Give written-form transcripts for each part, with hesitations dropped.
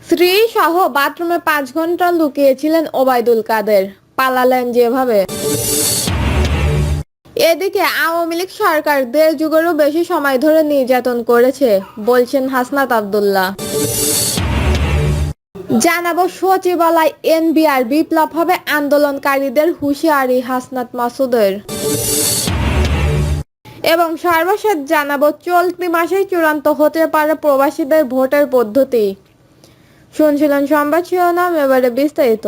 স্ত্রী সহ বাথরুমে 5 ঘন্টা লুকিয়েছিলেন ওবায়দুল কাদের, পালালেন যেভাবে। এদিকে আওয়ামী লীগ সরকার 1.5 যুগেরও বেশি সময় ধরে নির্যাতন করেছে বলছেন হাসনাত আব্দুল্লাহ। জানাবো সচিবালয় এনবিআর বিপ্লব হবে, আন্দোলনকারীদের হুঁশিয়ারি হাসনাত মাসুদের। এবং সর্বশেষ জানাবো চলতি মাসেই চূড়ান্ত হতে পারে প্রবাসীদের ভোটের পদ্ধতি। শুনছিলেন সংবাদ শিরোনাম, এবারে বিস্তারিত।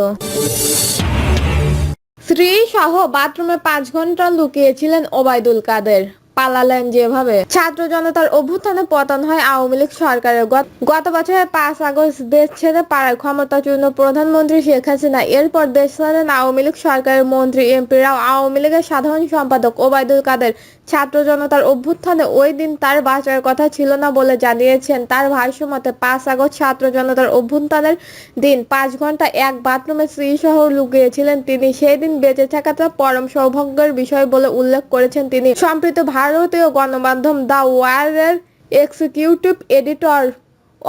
স্ত্রী সহ বাথরুমে 5 ঘন্টা লুকিয়েছিলেন ওবায়দুল কাদের, পালালেন যেভাবে। ছাত্র জনতার অভ্যুত্থানে পতন হয় আওয়ামী লীগ সরকারের। গত বছরের 5 আগস্ট দেশ ছেড়ে পাড়ায় ক্ষমতাচ্যুত প্রধানমন্ত্রী শেখ হাসিনা। এরপর দেশ ছাড়েন আওয়ামী লীগ সরকারের মন্ত্রী এমপিরাও। আওয়ামী লীগের সাধারণ সম্পাদক ওবায়দুল কাদের ছাত্র জনতার অভ্যুত্থানে ওই দিন তার বাঁচার কথা ছিল না বলে জানিয়েছেন। তার ভাষ্যমতে 5 আগস্ট ছাত্র জনতার অভ্যুত্থানের দিন 5 ঘন্টা এক বাথরুমে স্ত্রীসহ লুকিয়েছিলেন তিনি। সেই দিন বেঁচে থাকাটা পরম সৌভাগ্যের বিষয় বলে উল্লেখ করেছেন তিনি। সম্প্রতি ভারতীয় গণমাধ্যম দ্য ওয়ারের এক্সিকিউটিভ এডিটর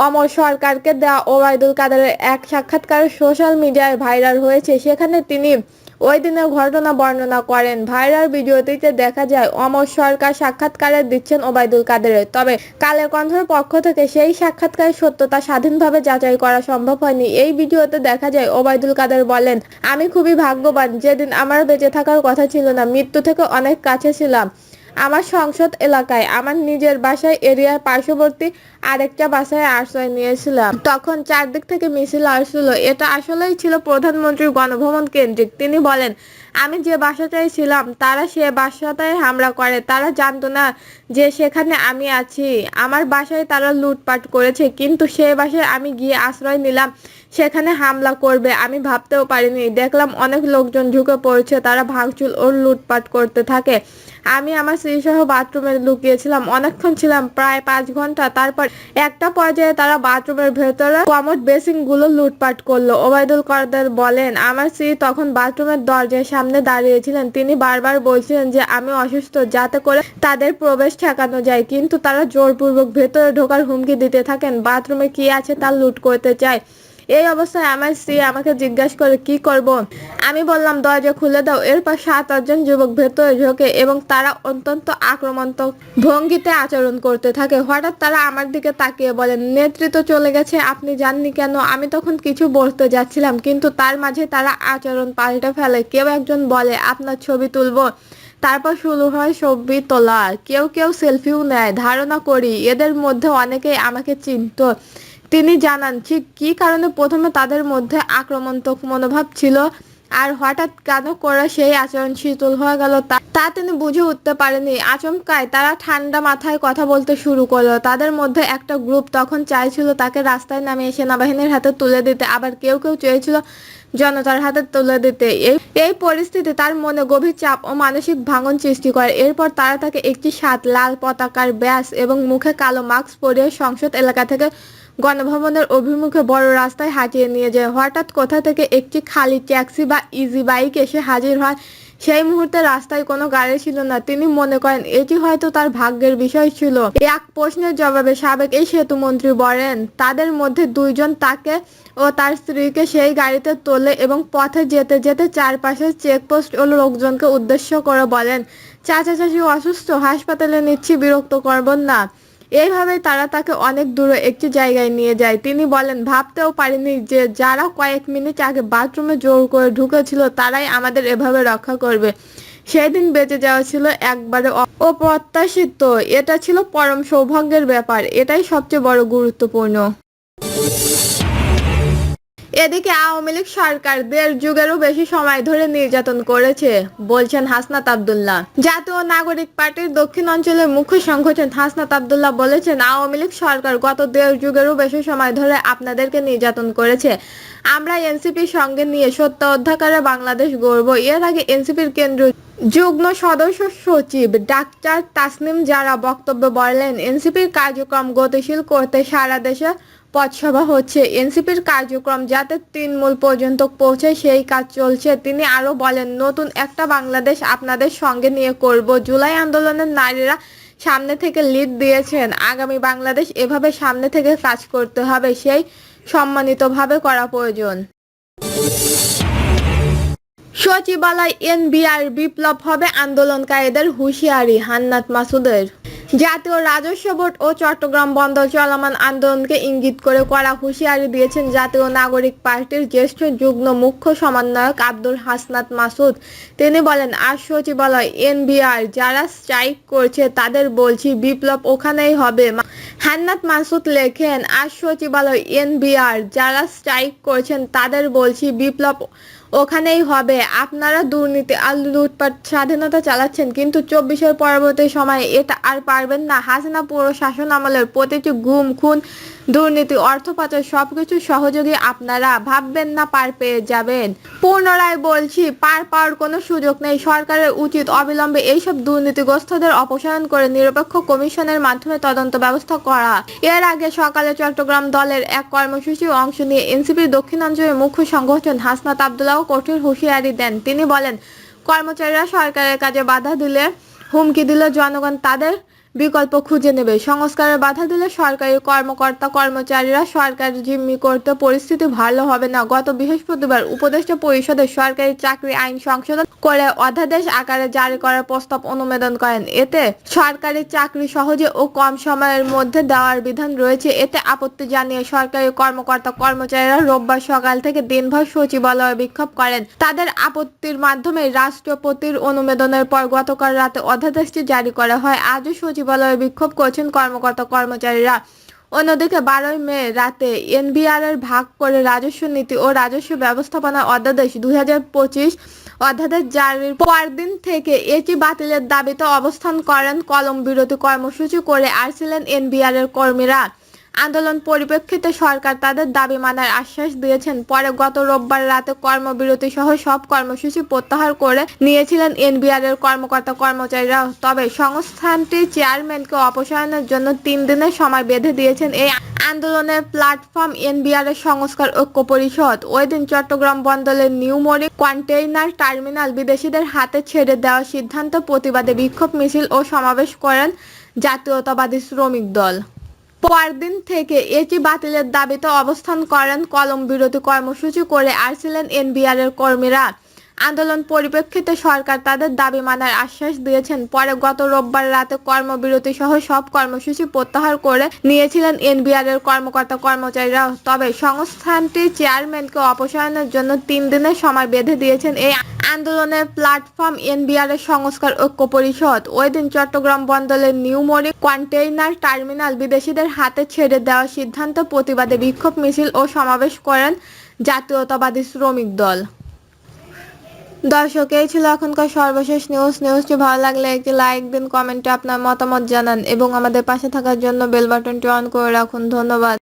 অমর সরকারকে দেওয়া ওবায়দুল কাদেরের এক সাক্ষাৎকার সোশ্যাল মিডিয়ায় ভাইরাল হয়েছে। সেখানে তিনি ওই দিনের ঘটনা বর্ণনা করেন। ভাইরাল ভিডিওটিতে দেখা যায় অমর সরকার সাক্ষাৎকারে দিচ্ছেন ওবায়দুল কাদেরের। তবে কালের কণ্ঠের পক্ষ থেকে সেই সাক্ষাৎকারের সত্যতা স্বাধীনভাবে যাচাই করা সম্ভব হয়নি। এই ভিডিওতে দেখা যায় ওবায়দুল কাদের বলেন, আমি খুবই ভাগ্যবান, যেদিন আমার বেঁচে থাকার কথা ছিল না, মৃত্যু থেকে অনেক কাছে ছিলাম। আমার সংসদ এলাকায় আমার নিজের বাসায় এরিয়ার পার্শ্ববর্তী আরেকটা বাসায় আশ্রয় নিয়েছিলাম। তখন চারদিক থেকে মিছিল আসছিল। এটা আসলেই ছিল প্রধানমন্ত্রীর গণভবন কেন্দ্রিক। তিনি বলেন, আমি যে বাসাটায় ছিলাম তারা সে বাসাটায় হামলা করে। তারা জানতো না যে সেখানে আমি আছি। আমার বাসায় তারা লুটপাট করেছে, কিন্তু সে বাসায় আমি গিয়ে আশ্রয় নিলাম, সেখানে হামলা করবে আমি ভাবতেও পারিনি। দেখলাম অনেক লোকজন ঢুকে পড়ছে, তারা ভাঙচুর ও লুটপাট করতে থাকে। আমি আমার স্ত্রীসহ বাথরুমে লুকিয়েছিলাম, অনেকক্ষণ ছিলাম, প্রায় 5 ঘন্টা। তারপর একটা পর্যায়ে তারা বাথরুমের ভেতরে কমোড বেসিন গুলো লুটপাট করলো। ওবায়দুল কাদের বলেন, আমার স্ত্রী তখন বাথরুমের দরজার সামনে দাঁড়িয়েছিলেন। তিনি বারবার বলছিলেন যে আমি অসুস্থ, যাতে করে তাদের প্রবেশ ঠেকানো যায়, কিন্তু তারা জোরপূর্বক ভেতরে ঢোকার হুমকি দিতে থাকেন। বাথরুমে কি আছে তা লুট করতে চায়। এই অবস্থায় আমার স্ত্রী আমাকে জিজ্ঞাসা করে কি করব। আমি বললাম দরজা খুলে দাও। এরপর 7-8 জন যুবক ভেতরে ঢোকে এবং তারা অত্যন্ত আক্রমণাত্মক ভঙ্গিতে আচরণ করতে থাকে। হঠাৎ তারা আমার দিকে তাকিয়ে বলেন, নেতৃত্ব চলে গেছে, আপনি জাননি কেন? আমি তখন কিছু বলতে যাচ্ছিলাম, কিন্তু তার মাঝে তারা আচরণ পাল্টে ফেলে। কেউ একজন বলে, আপনার ছবি তুলবো। তারপর শুরু হয় ছবি তোলা। কেউ কেউ সেলফিও নেয়। ধারণা করি এদের মধ্যে অনেকেই আমাকে চিনত। তিনি জানান ঠিক কী কারণে প্রথমে তাদের মধ্যে আক্রমণাত্মক মনোভাব ছিল আর হঠাৎ কেন করে সেই আচরণ শিথিল হয়ে গেল তা তিনি বুঝে উঠতে পারেনি। আচমকায় তারা ঠান্ডা মাথায় কথা বলতে শুরু করলো। তাদের মধ্যে একটা গ্রুপ তখন চাইছিল তাকে রাস্তায় নামিয়ে সেনাবাহিনীর হাতে তুলে দিতে, আবার কেউ কেউ চেয়েছিল জনতার হাতে তুলে দিতে। এই পরিস্থিতি তার মনে গভীর চাপ ও মানসিক ভাঙন সৃষ্টি করে। এরপর তারা তাকে একটি লাল পতাকার ব্যাজ এবং মুখে কালো মাস্ক পরিয়ে সংসদ এলাকা থেকে গণভবনের অভিমুখে বড় রাস্তায় হাঁটিয়ে নিয়ে যায়। হঠাৎ কোথা থেকে একটি খালি ট্যাক্সি বা ইজি বাইক এসে হাজির হয়। সেই মুহূর্তে রাস্তায় কোনো গাড়ি ছিল না। তিনি মনে করেন এটি হয়তো তার ভাগ্যের বিষয় ছিল। এক প্রশ্নের জবাবে সাবেক এই সেতুমন্ত্রী বলেন, তাদের মধ্যে 2 জন তাকে ও তার স্ত্রীকে সেই গাড়িতে তোলে এবং পথে যেতে যেতে চারপাশের চেকপোস্ট ও লোকজনকে উদ্দেশ্য করে বলেন, চাচা চাচি অসুস্থ, হাসপাতালে নিচ্ছি, বিরক্ত করবেন না। এইভাবেই তারা তাকে অনেক দূরে একটি জায়গায় নিয়ে যায়। তিনি বলেন, ভাবতেও পারিনি যে যারা কয়েক মিনিট আগে বাথরুমে জোর করে ঢুকেছিল তারাই আমাদের এভাবে রক্ষা করবে। সেই দিন বেঁচে যাওয়া ছিল একবারে অপ্রত্যাশিত। এটা ছিল পরম সৌভাগ্যের ব্যাপার। এটাই সবচেয়ে বড় গুরুত্বপূর্ণ। এদিকে আওয়ামী লীগ সরকার 1.5 যুগেরও বেশি সময় ধরে নির্যাতন করেছে বলছেন হাসনাত আব্দুল্লাহ। জাতীয় নাগরিক পার্টির দক্ষিণ অঞ্চলের মুখ্য সংগঠন হাসনাত আব্দুল্লাহ বলেছেন, আওয়ামী লীগ সরকার গত 1.5 যুগেরও বেশি সময় ধরে আপনাদেরকে নির্যাতন করেছে। আমরা এনসিপির সঙ্গে নিয়ে সত্য উদ্ধারে বাংলাদেশ গড়ব। এর আগে এনসিপির কেন্দ্রীয় যুগ্ম সদস্য সচিব ডাক্তার তাসনিম জারা বক্তব্যে বলেন, এনসিপির কার্যক্রম গতিশীল করতে সারা দেশে পথসভা হচ্ছে। এনসিপির কার্যক্রম যাতে তৃণমূল পর্যন্ত পৌঁছে সেই কাজ চলছে। তিনি আরো বলেন, নতুন একটা বাংলাদেশ আপনাদের সঙ্গে নিয়ে করব। জুলাই আন্দোলনের নারীরা সামনে থেকে লিড দিয়েছেন। আগামী বাংলাদেশ এভাবে সামনে থেকে কাজ করতে হবে, সেই সম্মানিতভাবে করা প্রয়োজন। সচিবালয় এনবিআর বিপ্লব হবে আন্দোলনকারীদের হুঁশিয়ারি হান্নাত মাসুদের। জাতীয় রাজস্ব বোর্ড ও চট্টগ্রাম বন্দর চলমান আন্দোলনকে ইঙ্গিত করে কড়া হুঁশিয়ারি দিয়েছেন জাতীয় নাগরিক পার্টির জ্যেষ্ঠ যুগ্ম মুখ্য সমন্বয়ক আব্দুল হাসনাত মাসুদ। তিনি বলেন, আজ সচিবালয় এনবিআর যারা স্ট্রাইক করছে তাদের বলছি বিপ্লব ওখানেই হবে। হান্নাত মাসুদ লেখেন, আজ সচিবালয় এনবিআর যারা স্ট্রাইক করছেন তাদের বলছি বিপ্লব ওখানেই হবে। আপনারা দুর্নীতি আর লুটপাট স্বাধীনতা চালাচ্ছেন, কিন্তু 24-এর পরবর্তী সময়ে এটা আর পারবেন না। হাসিনা পুরো শাসন আমলের প্রতিটি গুম খুন দুর্নীতি অর্থ পাচার সবকিছু সহযোগী আপনারা। ভাববেন না পার পেয়ে যাবেন। পুনরায় বলছি, পার পাওয়ার কোনো সুযোগ নেই। সরকারের উচিত অবিলম্বে এইসব দুর্নীতিগ্রস্তদের অপসারণ করে নিরপেক্ষ কমিশনের মাধ্যমে তদন্ত ব্যবস্থা করা। এর আগে সকালে চট্টগ্রাম দলের এক কর্মসূচি অংশ নিয়ে এনসিপির দক্ষিণাঞ্চলের মুখ্য সংগঠন হাসনাত আব্দুল্লাহ কঠোর হুঁশিয়ারি দেন। তিনি বলেন, কর্মচারীরা সরকারের কাজে বাধা দিলে, হুমকি দিলে জনগণ তাদের বিকল্প খুঁজে নেবে। সংস্কারে বাধা দিলে সরকারি কর্মকর্তা কর্মচারীরা সরকার জিম্মি করতে পরিস্থিতি ভালো হবে না। গত বৃহস্পতিবার উপদেষ্টা পরিষদের সরকারি চাকরি আইন সংশোধন করে অধ্যাদেশ আকারে জারি করার প্রস্তাব অনুমোদন করেন। এতে সরকারি চাকরি সহজে ও কম সময়ের মধ্যে দেওয়ার বিধান রয়েছে। এতে আপত্তি জানিয়ে সরকারি কর্মকর্তা কর্মচারীরা রোববার সকাল থেকে দিনভর সচিবালয়ে বিক্ষোভ করেন। তাদের আপত্তির মাধ্যমে রাষ্ট্রপতির অনুমোদনের পর গতকাল রাতে অধ্যাদেশটি জারি করা হয়। আজও সচিবালয়ে বিক্ষোভ করছেন কর্মকর্তা কর্মচারীরা। অন্যদিকে 12 মে রাতে এনবিআর এর ভাগ করে রাজস্ব নীতি ও রাজস্ব ব্যবস্থাপনা অধ্যাদেশ 2025 অধ্যাদেশ জারির পরদিন থেকে এটি বাতিলের দাবিতে অবস্থান করেন। কলম বিরতি কর্মসূচি করে আসছিলেন এনবিআর এর কর্মীরা। আন্দোলন পরিপ্রেক্ষিতে সরকার তাদের দাবি মানার আশ্বাস দিয়েছেন। পরে গত রোববার রাতে কর্মবিরতি সহ সব কর্মসূচি প্রত্যাহার করে নিয়েছিলেন এনবিআর এর কর্মকর্তা কর্মচারীরা। তবে সংস্থানটির চেয়ারম্যানকে অপসারণের জন্য 3 দিনের সময় বেঁধে দিয়েছেন এই আন্দোলনের প্ল্যাটফর্ম এনবিআর এর সংস্কার ঐক্য পরিষদ। ওই দিন চট্টগ্রাম বন্দরের নিউ মরিন কন্টেইনার টার্মিনাল বিদেশিদের হাতে ছেড়ে দেওয়ার সিদ্ধান্ত প্রতিবাদে বিক্ষোভ মিছিল ও সমাবেশ করেন জাতীয়তাবাদী শ্রমিক দল। পরদিন থেকে এটি বাতিলের দাবিতে অবস্থান করেন। কলম বিরতি কর্মসূচি করে আসছিলেন এনবিআর এর কর্মীরা। আন্দোলন পরিপ্রেক্ষিতে সরকার তাদের দাবি মানার আশ্বাস দিয়েছেন। পরে গত রোববার রাতে কর্মবিরতি সহ সব কর্মসূচি প্রত্যাহার করে নিয়েছিলেন এনবিআর এর কর্মকর্তা কর্মচারীরা। তবে সংস্থানটির চেয়ারম্যানকে অপসারণের জন্য 3 দিনের সময় বেঁধে দিয়েছেন এই আন্দোলনের প্ল্যাটফর্ম এনবিআর এর সংস্কার ঐক্য পরিষদ। ওই দিন চট্টগ্রাম বন্দরের নিউ মরিন কন্টেইনার টার্মিনাল বিদেশিদের হাতে ছেড়ে দেওয়ার সিদ্ধান্ত প্রতিবাদে বিক্ষোভ মিছিল ও সমাবেশ করেন জাতীয়তাবাদী শ্রমিক দল। দর্শক, এই ছিল এখনকার সর্বশেষ নিউজ। নিউজটি ভালো লাগলে একটি লাইক দিন, কমেন্টে আপনার মতামত জানান এবং আমাদের পাশে থাকার জন্য বেল বাটনটি অন করে রাখুন। ধন্যবাদ।